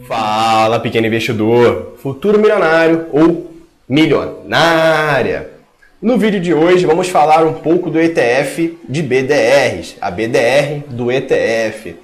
Fala, pequeno investidor, futuro milionário ou milionária. No vídeo de hoje vamos falar um pouco do ETF de BDRs, a BDR do ETF.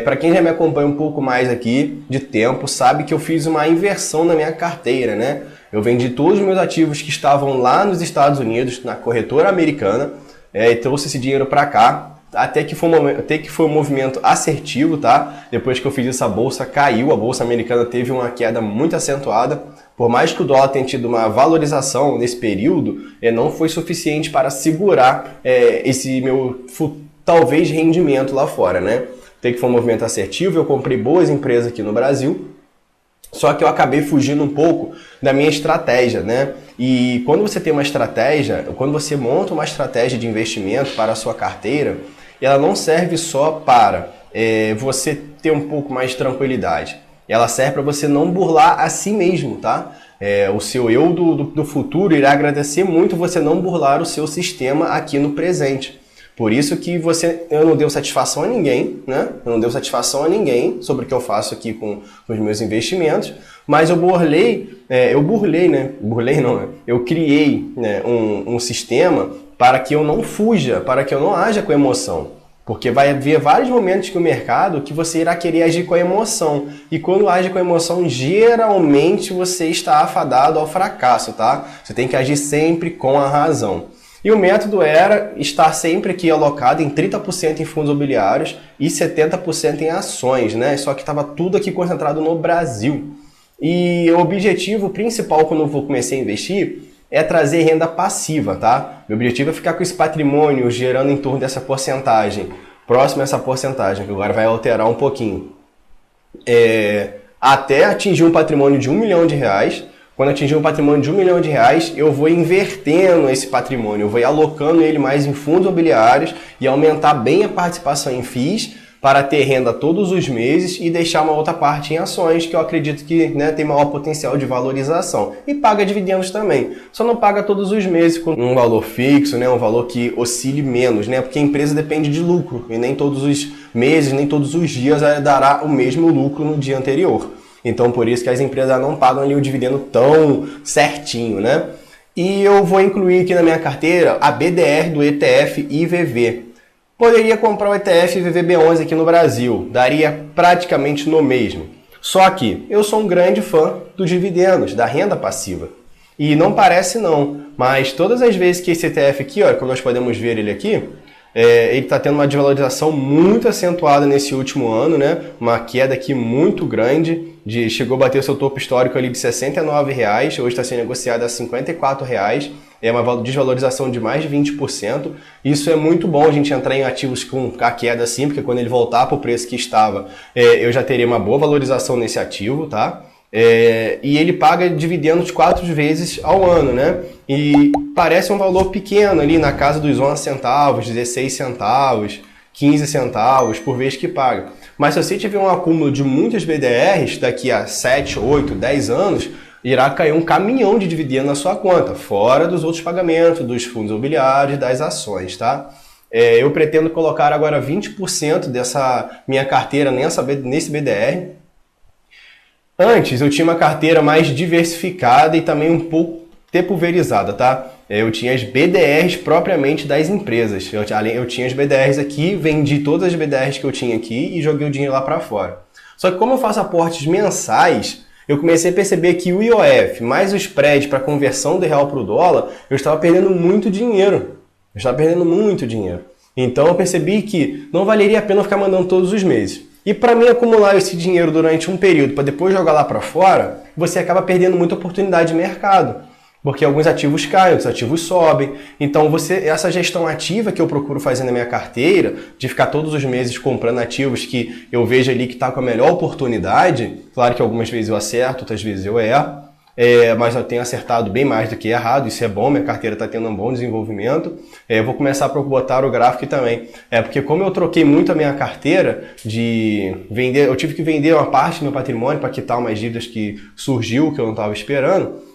Para quem já me acompanha um pouco mais aqui de tempo, sabe que eu fiz uma inversão na minha carteira, né? Eu vendi todos os meus ativos que estavam lá nos Estados Unidos, na corretora americana, e trouxe esse dinheiro para cá. Até que foi um movimento assertivo, tá? Depois que eu fiz isso, a bolsa caiu, a bolsa americana teve uma queda muito acentuada. Por mais que o dólar tenha tido uma valorização nesse período, não foi suficiente para segurar esse meu talvez rendimento lá fora, né? Até que foi um movimento assertivo, eu comprei boas empresas aqui no Brasil. Só que eu acabei fugindo um pouco da minha estratégia, né? E quando você tem uma estratégia, quando você monta uma estratégia de investimento para a sua carteira, ela não serve só para você ter um pouco mais de tranquilidade. Ela serve para você não burlar a si mesmo, tá? O seu eu do futuro irá agradecer muito você não burlar o seu sistema aqui no presente. Por isso que eu não deu satisfação a ninguém, né? Eu não deu satisfação a ninguém sobre o que eu faço aqui com os meus investimentos, mas eu eu criei, né, um sistema para que eu não fuja, para que eu não haja com emoção. Porque vai haver vários momentos que o mercado que você irá querer agir com a emoção. E quando age com a emoção, geralmente você está afadado ao fracasso, tá? Você tem que agir sempre com a razão. E o método era estar sempre aqui alocado em 30% em fundos imobiliários e 70% em ações, né? Só que estava tudo aqui concentrado no Brasil. E o objetivo principal quando eu comecei a investir é trazer renda passiva, tá? Meu objetivo é ficar com esse patrimônio gerando em torno dessa porcentagem, próximo a essa porcentagem, que agora vai alterar um pouquinho. Até atingir um patrimônio de R$1 milhão. Quando atingir um patrimônio de R$1 milhão, eu vou invertendo esse patrimônio, eu vou alocando ele mais em fundos imobiliários e aumentar bem a participação em FIIs para ter renda todos os meses e deixar uma outra parte em ações, que eu acredito que, né, tem maior potencial de valorização. E paga dividendos também. Só não paga todos os meses com um valor fixo, né, um valor que oscile menos, né, porque a empresa depende de lucro e nem todos os meses, nem todos os dias dará o mesmo lucro no dia anterior. Então, por isso que as empresas não pagam ali o dividendo tão certinho, né? E eu vou incluir aqui na minha carteira a BDR do ETF IVV. Poderia comprar o ETF IVVB11 aqui no Brasil, daria praticamente no mesmo. Só que eu sou um grande fã dos dividendos, da renda passiva. E não parece não, mas todas as vezes que esse ETF aqui, ó, como nós podemos ver ele aqui, ele está tendo uma desvalorização muito acentuada nesse último ano, né? Uma queda aqui muito grande, chegou a bater o seu topo histórico ali de R$ 69, hoje está sendo negociado a R$ 54, é uma desvalorização de mais de 20%. Isso é muito bom a gente entrar em ativos com a queda assim, porque quando ele voltar para o preço que estava, eu já teria uma boa valorização nesse ativo, tá? E ele paga dividendos 4 vezes ao ano, né? E parece um valor pequeno ali na casa dos 11 centavos, 16 centavos, 15 centavos por vez que paga. Mas se você tiver um acúmulo de muitas BDRs, daqui a 7, 8, 10 anos, irá cair um caminhão de dividendo na sua conta, fora dos outros pagamentos, dos fundos imobiliários e das ações, tá? Eu pretendo colocar agora 20% dessa minha carteira nesse BDR. Antes eu tinha uma carteira mais diversificada e também um pouco pulverizada, tá? Eu tinha as BDRs propriamente das empresas. Eu tinha as BDRs aqui, vendi todas as BDRs que eu tinha aqui e joguei o dinheiro lá para fora. Só que como eu faço aportes mensais, eu comecei a perceber que o IOF mais o spread para conversão do real para o dólar, eu estava perdendo muito dinheiro. Então eu percebi que não valeria a pena ficar mandando todos os meses. E para mim acumular esse dinheiro durante um período para depois jogar lá para fora, você acaba perdendo muita oportunidade de mercado. Porque alguns ativos caem, outros ativos sobem. Então essa gestão ativa que eu procuro fazer na minha carteira, de ficar todos os meses comprando ativos que eu vejo ali que está com a melhor oportunidade, claro que algumas vezes eu acerto, outras vezes eu erro, mas eu tenho acertado bem mais do que errado, isso é bom, minha carteira está tendo um bom desenvolvimento. Eu vou começar a botar o gráfico aqui também. Porque como eu troquei muito a minha carteira de vender, eu tive que vender uma parte do meu patrimônio para quitar umas dívidas que surgiu, que eu não estava esperando.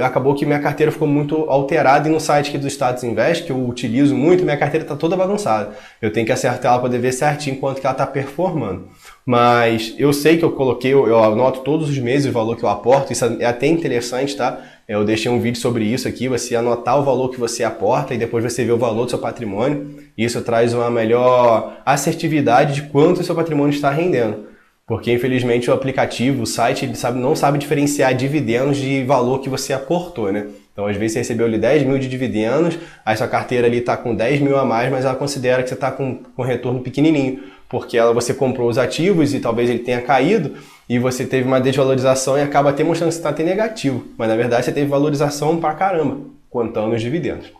Acabou que minha carteira ficou muito alterada, e no site aqui do Status Invest, que eu utilizo muito, minha carteira está toda bagunçada. Eu tenho que acertar ela para poder ver certinho quanto que ela está performando. mas eu sei que eu coloquei, eu anoto todos os meses o valor que eu aporto, isso é até interessante, tá? Eu deixei um vídeo sobre isso aqui, você anotar o valor que você aporta e depois você vê o valor do seu patrimônio. Isso traz uma melhor assertividade de quanto o seu patrimônio está rendendo. Porque, infelizmente, o aplicativo, o site, ele não sabe diferenciar dividendos de valor que você aportou, né? Então, às vezes, você recebeu ali 10 mil de dividendos, aí sua carteira ali está com 10 mil a mais, mas ela considera que você está com retorno pequenininho, porque você comprou os ativos e talvez ele tenha caído, e você teve uma desvalorização e acaba até mostrando que você está até negativo. Mas, na verdade, você teve valorização pra caramba, contando os dividendos.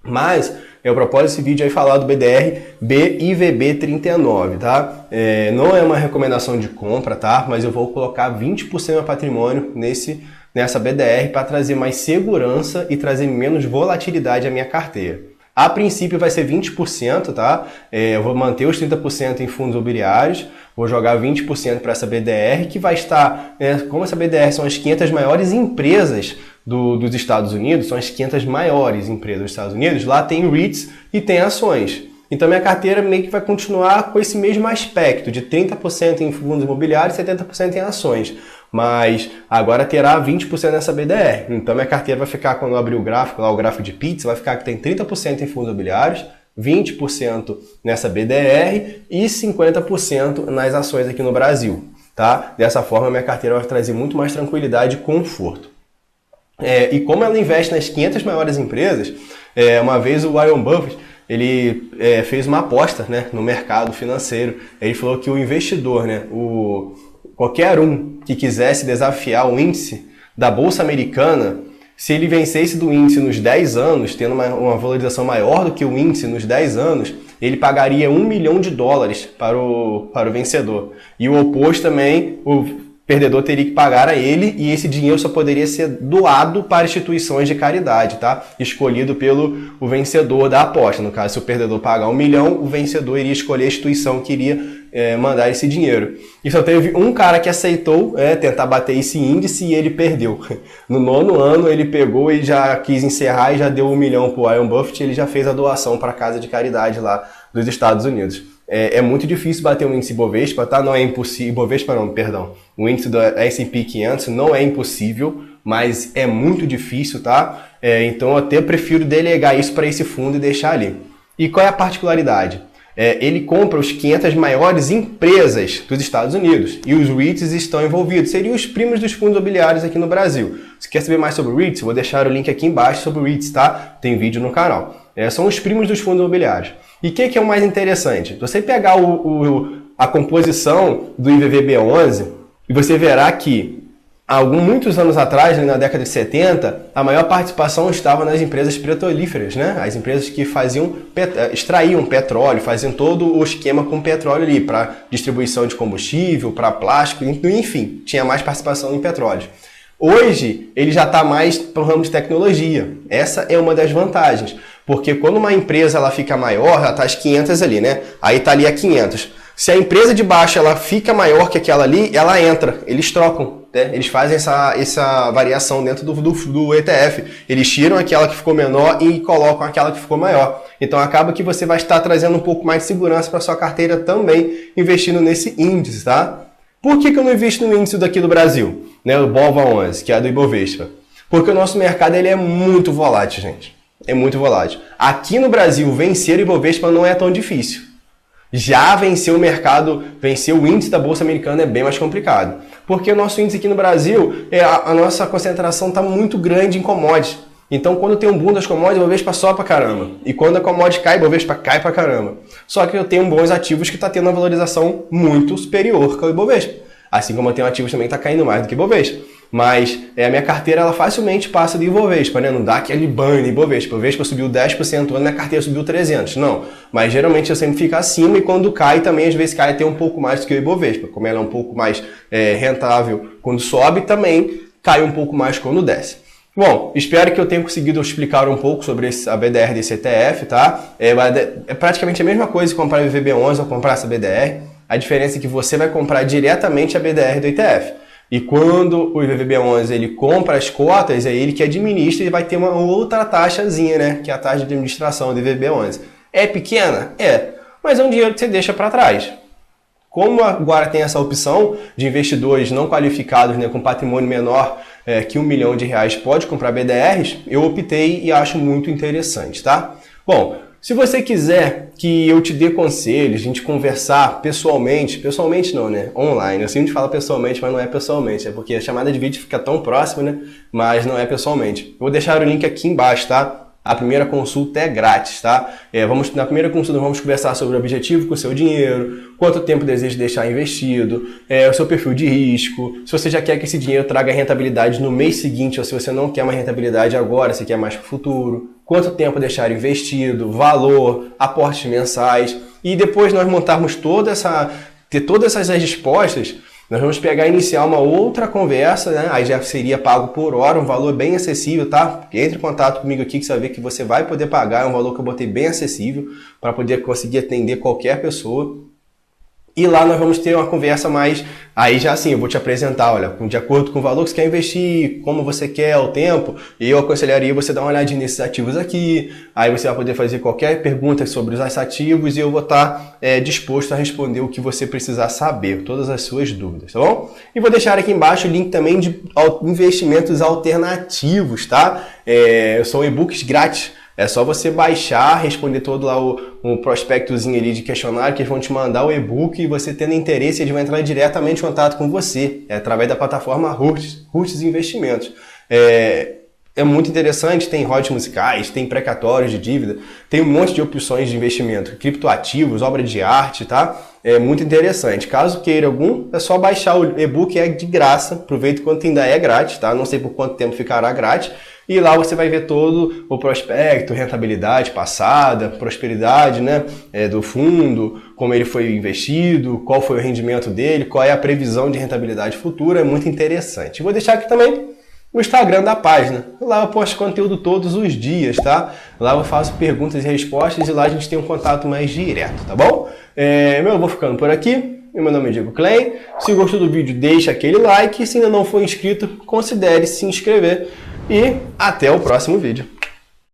Mas eu propus esse vídeo aí falar do BDR BIVB39, tá? Não é uma recomendação de compra, tá? Mas eu vou colocar 20% do meu patrimônio nessa BDR para trazer mais segurança e trazer menos volatilidade à minha carteira. A princípio vai ser 20%, tá? Eu vou manter os 30% em fundos imobiliários, vou jogar 20% para essa BDR, que vai estar, como essa BDR são as 500 maiores empresas dos Estados Unidos, são as 500 maiores empresas dos Estados Unidos, lá tem REITs e tem ações. Então minha carteira meio que vai continuar com esse mesmo aspecto, de 30% em fundos imobiliários e 70% em ações. Mas agora terá 20% nessa BDR. Então minha carteira vai ficar, quando eu abrir o gráfico, lá o gráfico de Pitts, vai ficar que tem 30% em fundos imobiliários, 20% nessa BDR e 50% nas ações aqui no Brasil. Tá? Dessa forma minha carteira vai trazer muito mais tranquilidade e conforto. E como ela investe nas 500 maiores empresas, uma vez o Warren Buffett ele fez uma aposta, né, no mercado financeiro. Ele falou que o investidor, né, qualquer um que quisesse desafiar o índice da Bolsa Americana, se ele vencesse do índice nos 10 anos, tendo uma valorização maior do que o índice nos 10 anos, ele pagaria $1 milhão para o vencedor. E o oposto também, o perdedor teria que pagar a ele, e esse dinheiro só poderia ser doado para instituições de caridade, tá? Escolhido pelo vencedor da aposta. No caso, se o perdedor pagar $1 milhão, o vencedor iria escolher a instituição que iria mandar esse dinheiro. E só teve um cara que aceitou tentar bater esse índice e ele perdeu. No 9º ano ele pegou e já quis encerrar e já deu $1 milhão para o Warren Buffett, ele já fez a doação para a casa de caridade lá dos Estados Unidos. É muito difícil bater um índice Bovespa, tá? Não é impossível. Bovespa não, perdão. O índice do S&P 500 não é impossível, mas é muito difícil, tá? Então eu até prefiro delegar isso para esse fundo e deixar ali. E qual é a particularidade? Ele compra os 500 maiores empresas dos Estados Unidos e os REITs estão envolvidos. Seriam os primos dos fundos imobiliários aqui no Brasil. Se quer saber mais sobre REITs, vou deixar o link aqui embaixo sobre REITs, tá? Tem vídeo no canal. São os primos dos fundos imobiliários. E o que é o mais interessante? Se você pegar a composição do IVVB11, e você verá que muitos anos atrás, na década de 70, a maior participação estava nas empresas petrolíferas, né? As empresas que extraíam petróleo, faziam todo o esquema com petróleo ali, para distribuição de combustível, para plástico, enfim, tinha mais participação em petróleo. Hoje, ele já está mais para o ramo de tecnologia. Essa é uma das vantagens, porque quando uma empresa ela fica maior, ela está às 500 ali, né? Aí está ali a 500. Se a empresa de baixo ela fica maior que aquela ali, ela entra, eles trocam, né? Eles fazem essa variação dentro do ETF. Eles tiram aquela que ficou menor e colocam aquela que ficou maior. Então acaba que você vai estar trazendo um pouco mais de segurança para sua carteira também, investindo nesse índice, tá? Por que eu não invisto no índice daqui do Brasil, né? O BOVA11, que é do Ibovespa? Porque o nosso mercado ele é muito volátil, gente. É muito volátil. Aqui no Brasil, vencer o Ibovespa não é tão difícil. Já vencer o mercado, vencer o índice da Bolsa Americana é bem mais complicado. Porque o nosso índice aqui no Brasil, a nossa concentração está muito grande em commodities. Então, quando tem um boom das commodities, o Ibovespa sobe pra caramba. E quando a commodity cai, o Ibovespa cai pra caramba. Só que eu tenho bons ativos que está tendo uma valorização muito superior que o Ibovespa. Assim como eu tenho ativos também que está caindo mais do que o Ibovespa. Mas a minha carteira ela facilmente passa do Ibovespa, né? Não dá aquele banho no Ibovespa. O Ibovespa subiu 10%, a minha carteira subiu 300%. Não, mas geralmente eu sempre fico acima e quando cai também às vezes cai até um pouco mais do que o Ibovespa. Como ela é um pouco mais rentável quando sobe, também cai um pouco mais quando desce. Bom, espero que eu tenha conseguido explicar um pouco sobre a BDR desse ETF, tá? É praticamente a mesma coisa que comprar o IVB11 ou comprar essa BDR. A diferença é que você vai comprar diretamente a BDR do ETF. E quando o IVVB11 ele compra as cotas, é ele que administra e vai ter uma outra taxazinha, né? Que é a taxa de administração do IVVB11. É pequena? É. Mas é um dinheiro que você deixa para trás. como agora tem essa opção de investidores não qualificados, né, com patrimônio menor que R$1 milhão pode comprar BDRs, eu optei e acho muito interessante, tá? Bom, se você quiser que eu te dê conselhos, a gente conversar pessoalmente não, né? Online. Eu sempre falo pessoalmente, mas não é pessoalmente. É porque a chamada de vídeo fica tão próxima, né? Mas não é pessoalmente. Eu vou deixar o link aqui embaixo, tá? A primeira consulta é grátis, tá? Na primeira consulta vamos conversar sobre o objetivo com o seu dinheiro, quanto tempo deseja deixar investido, o seu perfil de risco, se você já quer que esse dinheiro traga rentabilidade no mês seguinte ou se você não quer uma rentabilidade agora, você quer mais para o futuro, quanto tempo deixar investido, valor, aportes mensais. E depois nós montarmos ter todas essas respostas, nós vamos pegar e iniciar uma outra conversa, né? Aí já seria pago por hora, um valor bem acessível, tá? Entre em contato comigo aqui que você vai ver que você vai poder pagar, é um valor que eu botei bem acessível para poder conseguir atender qualquer pessoa. E lá nós vamos ter uma conversa mais, aí já assim, eu vou te apresentar, olha, de acordo com o valor que você quer investir, como você quer, o tempo, e eu aconselharia você dar uma olhadinha nesses ativos aqui, aí você vai poder fazer qualquer pergunta sobre os ativos e eu vou estar disposto a responder o que você precisar saber, todas as suas dúvidas, tá bom? E vou deixar aqui embaixo o link também de investimentos alternativos, tá? São e-books grátis. É só você baixar, responder todo lá o prospectozinho ali de questionário, que eles vão te mandar o e-book e você tendo interesse, eles vão entrar diretamente em contato com você, através da plataforma Roots Investimentos. É muito interessante, tem royalties musicais, tem precatórios de dívida, tem um monte de opções de investimento, criptoativos, obra de arte, tá? É muito interessante. Caso queira algum, é só baixar o e-book, é de graça, aproveita enquanto ainda é grátis, tá? Não sei por quanto tempo ficará grátis. E lá você vai ver todo o prospecto, rentabilidade passada, prosperidade, né, do fundo, como ele foi investido, qual foi o rendimento dele, qual é a previsão de rentabilidade futura, é muito interessante. Vou deixar aqui também o Instagram da página. Lá eu posto conteúdo todos os dias, tá? Lá eu faço perguntas e respostas e lá a gente tem um contato mais direto, tá bom? Eu vou ficando por aqui. Meu nome é Diego Klein. Se gostou do vídeo, deixa aquele like. Se ainda não for inscrito, considere se inscrever. E até o próximo vídeo.